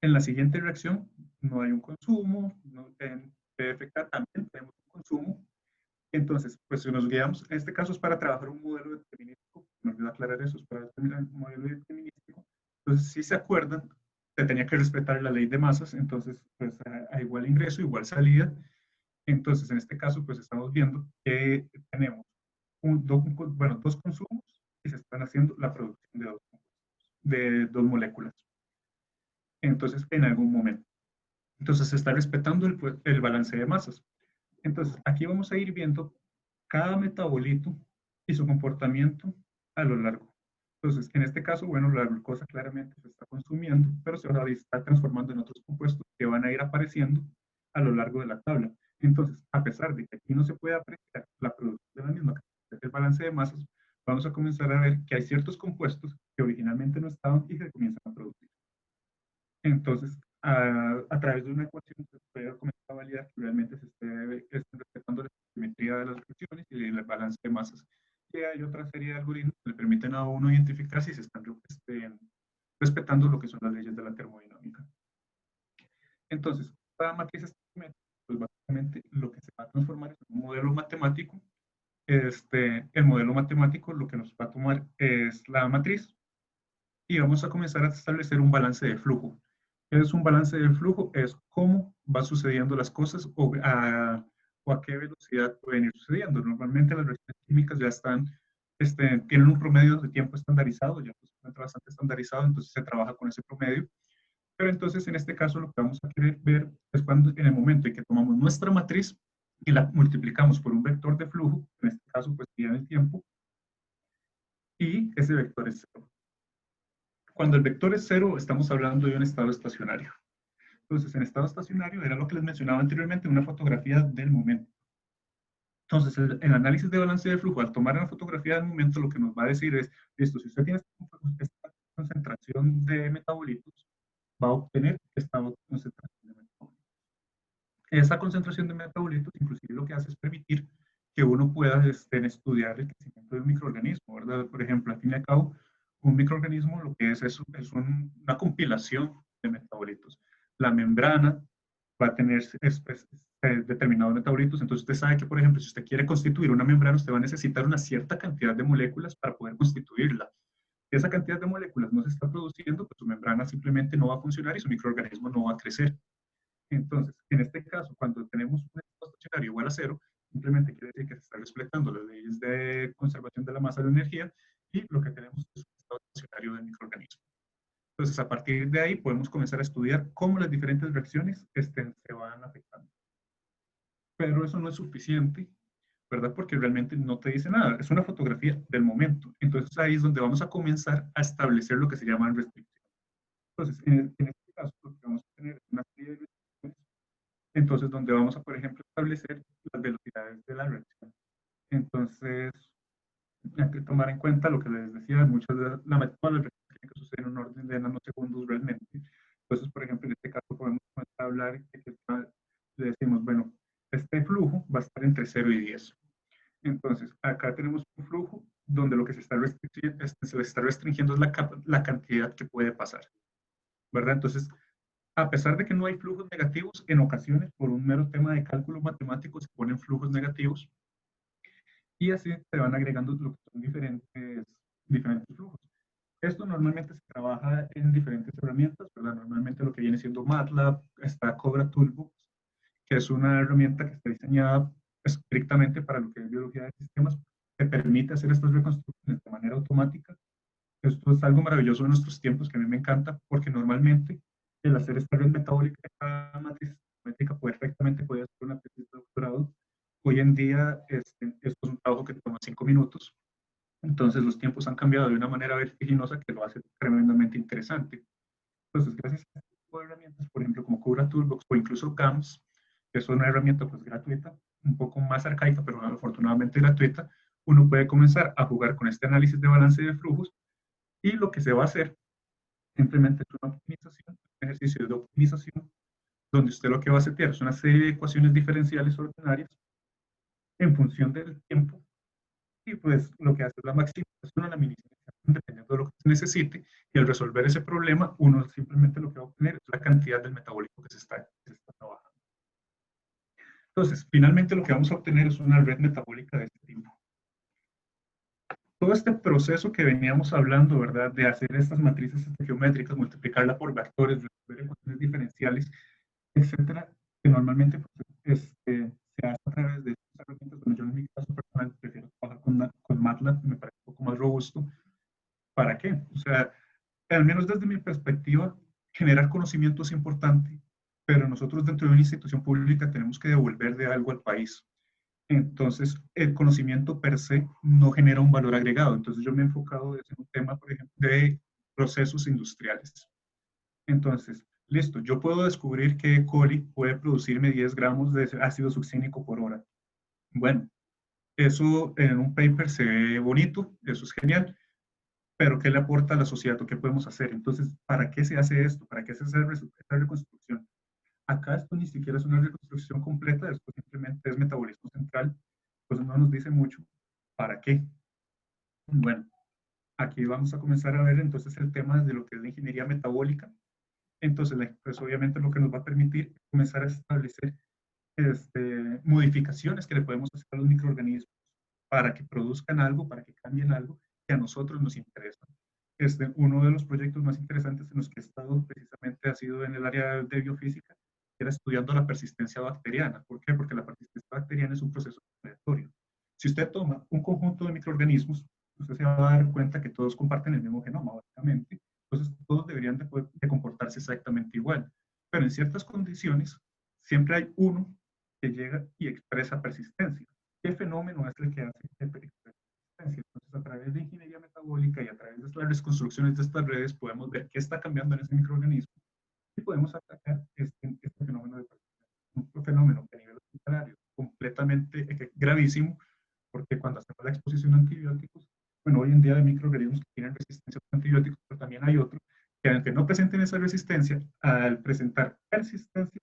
En la siguiente reacción no hay un consumo, en PFK también tenemos un consumo. Entonces, pues si nos guiamos, en este caso es para trabajar un modelo determinístico, me olvidó aclarar eso, es para determinar un modelo determinístico. Entonces, si se acuerdan, se tenía que respetar la ley de masas, entonces, pues a igual ingreso, igual salida, Entonces, en este caso, pues estamos viendo que tenemos dos consumos y se están haciendo la producción de dos moléculas. Entonces, en algún momento. Entonces, se está respetando el balance de masas. Entonces, aquí vamos a ir viendo cada metabolito y su comportamiento a lo largo. Entonces, en este caso, bueno, la glucosa claramente se está consumiendo, pero se va a estar transformando en otros compuestos que van a ir apareciendo a lo largo de la tabla. Entonces, a pesar de que aquí no se puede apreciar la producción de la misma, el balance de masas, vamos a comenzar a ver que hay ciertos compuestos que originalmente no estaban y que comienzan a producir. Entonces, a través de una ecuación se puede comenzar a validar que realmente se esté respetando la simetría de las reacciones y el balance de masas. Y hay otra serie de algoritmos que le permiten a uno identificar si se están respetando lo que son las leyes de la termodinámica. Entonces, para matrices estequiométricas, pues básicamente lo que se va a transformar es un modelo matemático. El modelo matemático lo que nos va a tomar es la matriz y vamos a comenzar a establecer un balance de flujo. ¿Qué es un balance de flujo? Es cómo van sucediendo las cosas o a qué velocidad pueden ir sucediendo. Normalmente las reacciones químicas ya tienen un promedio de tiempo estandarizado, ya se encuentra bastante estandarizado, entonces se trabaja con ese promedio. Pero entonces en este caso lo que vamos a querer ver es cuando en el momento en que tomamos nuestra matriz y la multiplicamos por un vector de flujo, en este caso pues tiene el tiempo, y ese vector es cero. Cuando el vector es cero, estamos hablando de un estado estacionario. Entonces, en estado estacionario era lo que les mencionaba anteriormente, una fotografía del momento. Entonces, el análisis de balance de flujo, al tomar una fotografía del momento, lo que nos va a decir es, listo, si usted tiene esta concentración de metabolitos, va a obtener esta concentración de metabolitos. Esa concentración de metabolitos, inclusive lo que hace es permitir que uno pueda estudiar el crecimiento de un microorganismo, ¿verdad? Por ejemplo, al fin y al cabo, un microorganismo lo que es una compilación de metabolitos. La membrana va a tener determinados metabolitos, entonces usted sabe que, por ejemplo, si usted quiere constituir una membrana, usted va a necesitar una cierta cantidad de moléculas para poder constituirla. Si esa cantidad de moléculas no se está produciendo, pues su membrana simplemente no va a funcionar y su microorganismo no va a crecer. Entonces, en este caso, cuando tenemos un estado estacionario igual a cero, simplemente quiere decir que se están respetando las leyes de conservación de la masa de la energía y lo que tenemos es un estado estacionario del microorganismo. Entonces, a partir de ahí podemos comenzar a estudiar cómo las diferentes reacciones se van afectando. Pero eso no es suficiente, ¿verdad? Porque realmente no te dice nada. Es una fotografía del momento. Entonces, ahí es donde vamos a comenzar a establecer lo que se llaman restricciones. Entonces, en este caso, lo que vamos a tener es una serie de restricciones. Entonces, donde vamos a, por ejemplo, establecer las velocidades de la reacción. Entonces, hay que tomar en cuenta lo que les decía, muchas de las reacciones tienen que suceder en un orden de nanosegundos realmente. Entonces, por ejemplo, en este caso podemos hablar de que le decimos, bueno, este flujo va a estar entre 0 y 10. Entonces, acá tenemos un flujo donde lo que se está restringiendo es la cantidad que puede pasar, ¿verdad? Entonces, a pesar de que no hay flujos negativos, en ocasiones, por un mero tema de cálculo matemático, se ponen flujos negativos y así se van agregando lo que son diferentes flujos. Esto normalmente se trabaja en diferentes herramientas, ¿verdad? Normalmente lo que viene siendo MATLAB, está Cobra Toolbox, que es una herramienta que está diseñada estrictamente para lo que es biología de sistemas, que permite hacer estas reconstrucciones de manera automática. Esto es algo maravilloso en nuestros tiempos que a mí me encanta, porque normalmente el hacer esta red metabólica, esta matriz geométrica perfectamente podía ser una tesis de doctorado. Hoy en día esto es un trabajo que toma 5 minutos. Entonces los tiempos han cambiado de una manera vertiginosa que lo hace tremendamente interesante. Entonces, gracias a este tipo de herramientas, por ejemplo, como Cobra Toolbox o incluso GAMS, que es una herramienta pues gratuita, un poco más arcaica, pero afortunadamente gratuita, uno puede comenzar a jugar con este análisis de balance de flujos y lo que se va a hacer simplemente es una optimización, un ejercicio de optimización, donde usted lo que va a setear es una serie de ecuaciones diferenciales ordinarias en función del tiempo y pues lo que hace es la maximización o la minimización dependiendo de lo que se necesite y al resolver ese problema uno simplemente lo que va a obtener es la cantidad del metabólico que se está trabajando. Entonces, finalmente lo que vamos a obtener es una red metabólica de este tipo. Todo este proceso que veníamos hablando, ¿verdad? De hacer estas matrices geométricas, multiplicarla por vectores, resolver ecuaciones diferenciales, etcétera, que normalmente pues, se se hace a través de estas herramientas. Bueno, yo en mi caso personal prefiero trabajar con MATLAB, me parece un poco más robusto. ¿Para qué? O sea, al menos desde mi perspectiva, generar conocimiento es importante, pero nosotros dentro de una institución pública tenemos que devolver de algo al país. Entonces, el conocimiento per se no genera un valor agregado. Entonces, yo me he enfocado en un tema, por ejemplo, de procesos industriales. Entonces, listo, yo puedo descubrir que E. coli puede producirme 10 gramos de ácido succínico por hora. Bueno, eso en un paper se ve bonito, eso es genial, pero ¿qué le aporta a la sociedad o qué podemos hacer? Entonces, ¿para qué se hace esto? ¿Para qué se hace esta reconstrucción? Acá esto ni siquiera es una reconstrucción completa, después simplemente es metabolismo central, pues no nos dice mucho. ¿Para qué? Bueno, aquí vamos a comenzar a ver entonces el tema de lo que es la ingeniería metabólica. Entonces, pues obviamente lo que nos va a permitir comenzar a establecer modificaciones que le podemos hacer a los microorganismos para que produzcan algo, para que cambien algo que a nosotros nos interesa. Uno de los proyectos más interesantes en los que he estado precisamente ha sido en el área de biofísica, que era estudiando la persistencia bacteriana. ¿Por qué? Porque la persistencia bacteriana es un proceso aleatorio. Si usted toma un conjunto de microorganismos, usted se va a dar cuenta que todos comparten el mismo genoma, básicamente. Entonces, todos deberían de comportarse exactamente igual. Pero en ciertas condiciones, siempre hay uno que llega y expresa persistencia. ¿Qué fenómeno es el que hace que expresa persistencia? Entonces, a través de ingeniería metabólica y a través de las construcciones de estas redes, podemos ver qué está cambiando en ese microorganismo y podemos atacar este fenómeno de persistencia. Un fenómeno que a nivel hospitalario completamente gravísimo, porque cuando hacemos la exposición a antibióticos, bueno, hoy en día hay microorganismos que tienen resistencia a antibióticos, pero también hay otros que aunque no presenten esa resistencia, al presentar persistencia,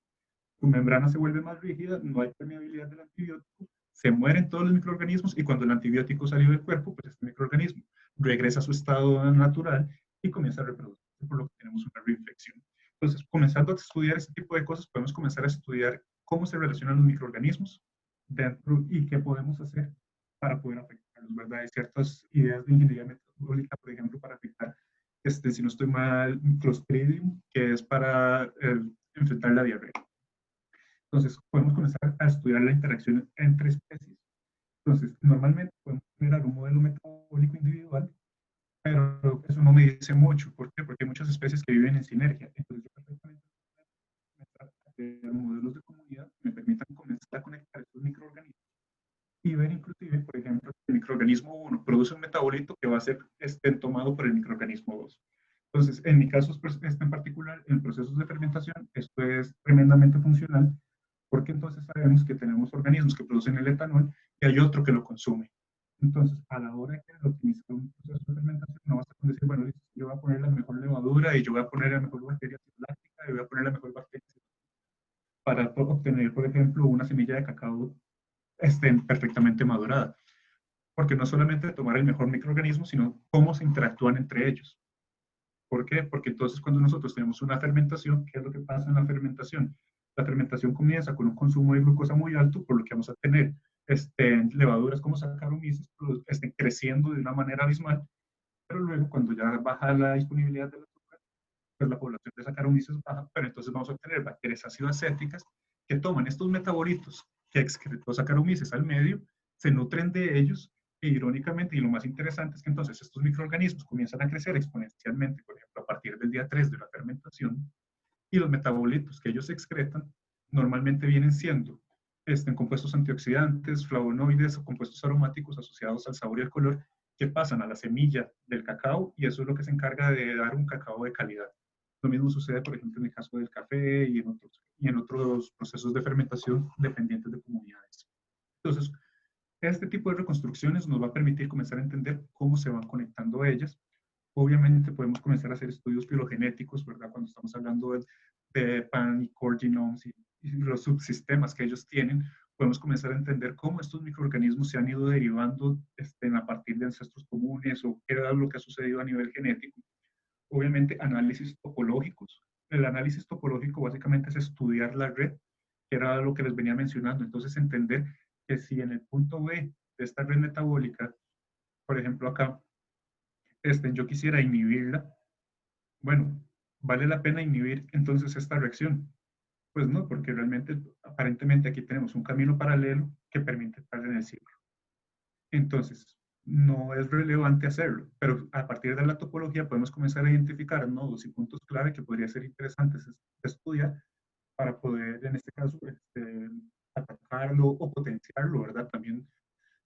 tu membrana se vuelve más rígida, no hay permeabilidad del antibiótico, se mueren todos los microorganismos y cuando el antibiótico salió del cuerpo, pues este microorganismo regresa a su estado natural y comienza a reproducirse, por lo que tenemos una reinfección. Entonces, comenzando a estudiar este tipo de cosas, podemos comenzar a estudiar cómo se relacionan los microorganismos dentro y qué podemos hacer para poder afectarlos, ¿verdad? Hay ciertas ideas de ingeniería metabólica, por ejemplo, para afectar, si no estoy mal, Clostridium, que es para enfrentar la diarrea. Entonces, podemos comenzar a estudiar la interacción entre especies. Entonces, normalmente podemos generar un modelo metabólico individual, pero eso no me dice mucho. ¿Por qué? Porque hay muchas especies que viven en sinergia. Entonces, yo perfectamente puedo crear modelos de comunidad que me permitan comenzar a conectar estos microorganismos y ver inclusive, por ejemplo, el microorganismo 1 produce un metabolito que va a ser tomado por el microorganismo 2. Entonces, en mi caso en particular, en procesos de fermentación, esto es tremendamente funcional porque entonces sabemos que tenemos organismos que producen el etanol y hay otro que lo consume. Entonces, a la hora de optimizar un proceso de fermentación, no basta con decir, bueno, yo voy a poner la mejor levadura y yo voy a poner la mejor bacteria láctica y voy a poner la mejor bacteria para obtener, por ejemplo, una semilla de cacao perfectamente madurada. Porque no solamente tomar el mejor microorganismo, sino cómo se interactúan entre ellos. ¿Por qué? Porque entonces cuando nosotros tenemos una fermentación, ¿qué es lo que pasa en la fermentación? La fermentación comienza con un consumo de glucosa muy alto, por lo que vamos a tener levaduras como Saccharomyces creciendo de una manera abismal, pero luego cuando ya baja la disponibilidad del azúcar, pues la población de Saccharomyces baja, pero entonces vamos a tener bacterias ácido-acéticas que toman estos metabolitos que excretó Saccharomyces al medio, se nutren de ellos e irónicamente, y lo más interesante es que entonces estos microorganismos comienzan a crecer exponencialmente, por ejemplo, a partir del día 3 de la fermentación, y los metabolitos que ellos excretan normalmente vienen siendo compuestos antioxidantes, flavonoides o compuestos aromáticos asociados al sabor y al color que pasan a la semilla del cacao y eso es lo que se encarga de dar un cacao de calidad. Lo mismo sucede, por ejemplo, en el caso del café y en otros procesos de fermentación dependientes de comunidades. Entonces, este tipo de reconstrucciones nos va a permitir comenzar a entender cómo se van conectando ellas. Obviamente podemos comenzar a hacer estudios filogenéticos, ¿verdad? Cuando estamos hablando de PAN y core genomes y los subsistemas que ellos tienen, podemos comenzar a entender cómo estos microorganismos se han ido derivando a partir de ancestros comunes o qué es lo que ha sucedido a nivel genético. Obviamente análisis topológicos. El análisis topológico básicamente es estudiar la red, que era lo que les venía mencionando. Entonces entender que si en el punto B de esta red metabólica, por ejemplo acá, yo quisiera inhibirla, bueno, vale la pena inhibir entonces esta reacción. Pues no, porque realmente, aparentemente aquí tenemos un camino paralelo que permite estar en el ciclo. Entonces, no es relevante hacerlo, pero a partir de la topología podemos comenzar a identificar nodos y puntos clave que podría ser interesantes estudiar para poder, en este caso, atacarlo o potenciarlo, ¿verdad? También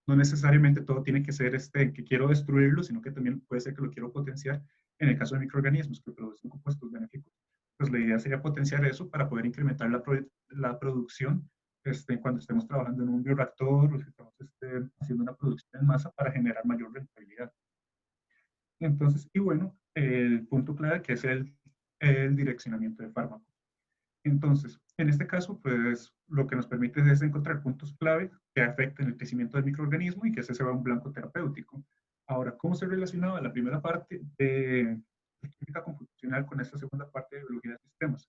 no necesariamente todo tiene que ser que quiero destruirlo, sino que también puede ser que lo quiero potenciar. En el caso de microorganismos que producen compuestos benéficos, pues la idea sería potenciar eso para poder incrementar la producción cuando estemos trabajando en un bioreactor o si estamos haciendo una producción en masa para generar mayor rentabilidad. Entonces, y bueno, el punto clave que es el direccionamiento de fármacos. Entonces, en este caso, pues lo que nos permite es encontrar puntos clave que afecten el crecimiento del microorganismo y que ese sea un blanco terapéutico. Ahora, ¿cómo se relacionaba la primera parte de química computacional con esta segunda parte de biología de sistemas?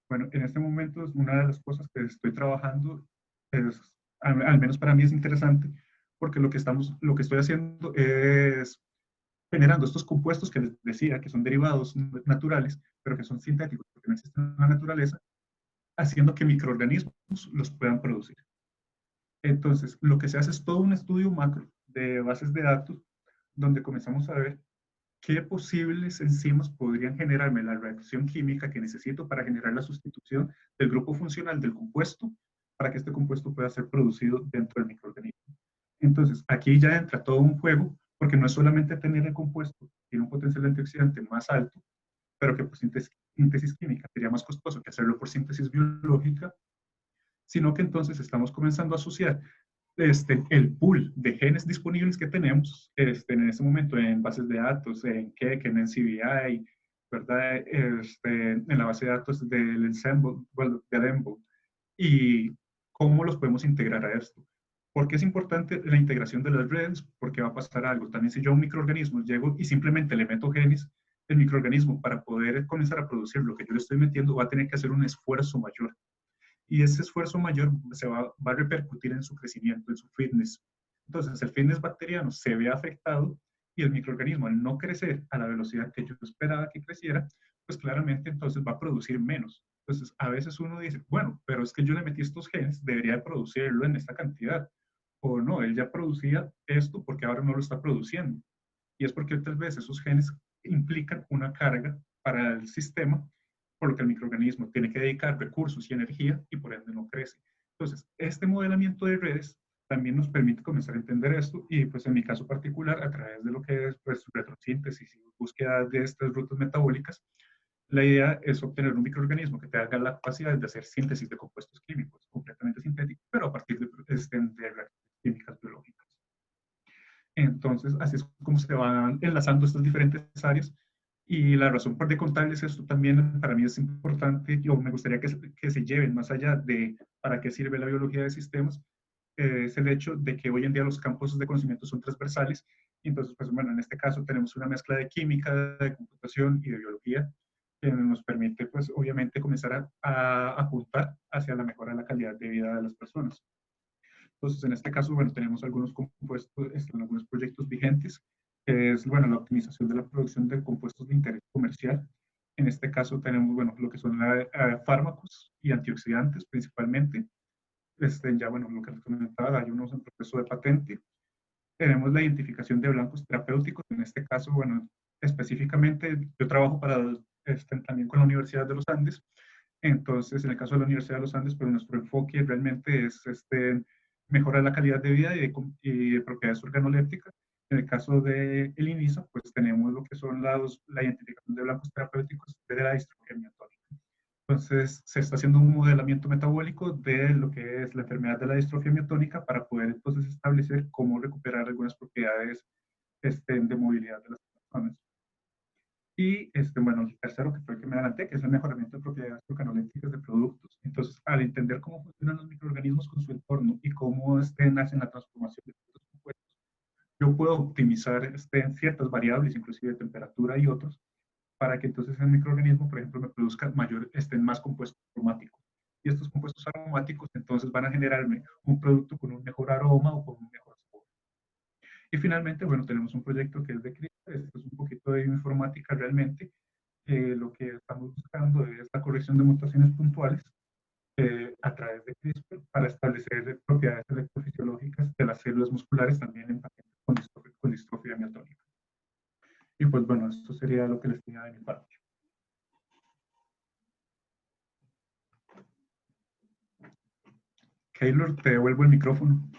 Bueno, en este momento una de las cosas que estoy trabajando es, al menos para mí es interesante, porque lo que estoy haciendo es generando estos compuestos que les decía que son derivados naturales, pero que son sintéticos porque no existen en la naturaleza, haciendo que microorganismos los puedan producir. Entonces, lo que se hace es todo un estudio macro de bases de datos, donde comenzamos a ver qué posibles enzimas podrían generarme la reacción química que necesito para generar la sustitución del grupo funcional del compuesto para que este compuesto pueda ser producido dentro del microorganismo. Entonces, aquí ya entra todo un juego, porque no es solamente tener el compuesto, tiene un potencial antioxidante más alto, pero que por síntesis química sería más costoso que hacerlo por síntesis biológica, sino que entonces estamos comenzando a asociar el pool de genes disponibles que tenemos en este momento en bases de datos, en Keck, en NCBI, ¿verdad? En la base de datos del Ensemble, bueno, de Adembo, y cómo los podemos integrar a esto. ¿Por qué es importante la integración de las redes? Porque va a pasar algo. También si yo a un microorganismo llego y simplemente le meto genes, el microorganismo para poder comenzar a producir lo que yo le estoy metiendo va a tener que hacer un esfuerzo mayor y ese esfuerzo mayor va a repercutir en su crecimiento, en su fitness. Entonces, el fitness bacteriano se ve afectado y el microorganismo, al no crecer a la velocidad que yo esperaba que creciera, pues claramente entonces va a producir menos. Entonces, a veces uno dice, bueno, pero es que yo le metí estos genes, debería de producirlo en esta cantidad. O no, él ya producía esto porque ahora no lo está produciendo. Y es porque tal vez esos genes implican una carga para el sistema, por lo que el microorganismo tiene que dedicar recursos y energía y por ende no crece. Entonces, este modelamiento de redes también nos permite comenzar a entender esto y pues en mi caso particular, a través de lo que es pues retrosíntesis y búsqueda de estas rutas metabólicas, la idea es obtener un microorganismo que te haga la capacidad de hacer síntesis de compuestos químicos completamente sintéticos, pero a partir de reacciones químicas biológicas. Entonces, así es como se van enlazando estas diferentes áreas. Y la razón por de contarles esto también para mí es importante, yo me gustaría que se lleven más allá de para qué sirve la biología de sistemas, es el hecho de que hoy en día los campos de conocimiento son transversales. Y entonces, pues bueno, en este caso tenemos una mezcla de química, de computación y de biología que nos permite, pues obviamente, comenzar a apuntar hacia la mejora de la calidad de vida de las personas. Entonces, en este caso, bueno, tenemos algunos compuestos, algunos proyectos vigentes, que es, bueno, la optimización de la producción de compuestos de interés comercial. En este caso tenemos, bueno, lo que son fármacos y antioxidantes principalmente. Ya, bueno, lo que les comentaba, hay unos en proceso de patente. Tenemos la identificación de blancos terapéuticos. En este caso, bueno, específicamente yo trabajo también con la Universidad de los Andes. Entonces, en el caso de la Universidad de los Andes, pues nuestro enfoque realmente es mejorar la calidad de vida y de propiedades organolépticas. En el caso de el INISA, pues tenemos lo que son la identificación de blancos terapéuticos de la distrofia miotónica. Entonces, se está haciendo un modelamiento metabólico de lo que es la enfermedad de la distrofia miotónica para poder entonces establecer cómo recuperar algunas propiedades de movilidad de las personas. Y bueno, el tercero que fue el que me adelanté, que es el mejoramiento de propiedades organolépticas de productos. Entonces, al entender cómo funcionan los microorganismos con su entorno y cómo hacen la transformación de estos compuestos, yo puedo optimizar ciertas variables, inclusive de temperatura y otros, para que entonces el microorganismo, por ejemplo, me produzca más compuestos aromáticos. Y estos compuestos aromáticos entonces van a generarme un producto con un mejor aroma o con un mejor sabor. Y finalmente, bueno, tenemos un proyecto que es de CRISPR, esto es un poquito de informática realmente. Lo que estamos buscando es la corrección de mutaciones puntuales a través de CRISPR para establecer propiedades electrofisiológicas de las células musculares también en pacientes con distrofia miotónica. Y pues bueno, esto sería lo que les tenía de mi parte. Keylor, te devuelvo el micrófono.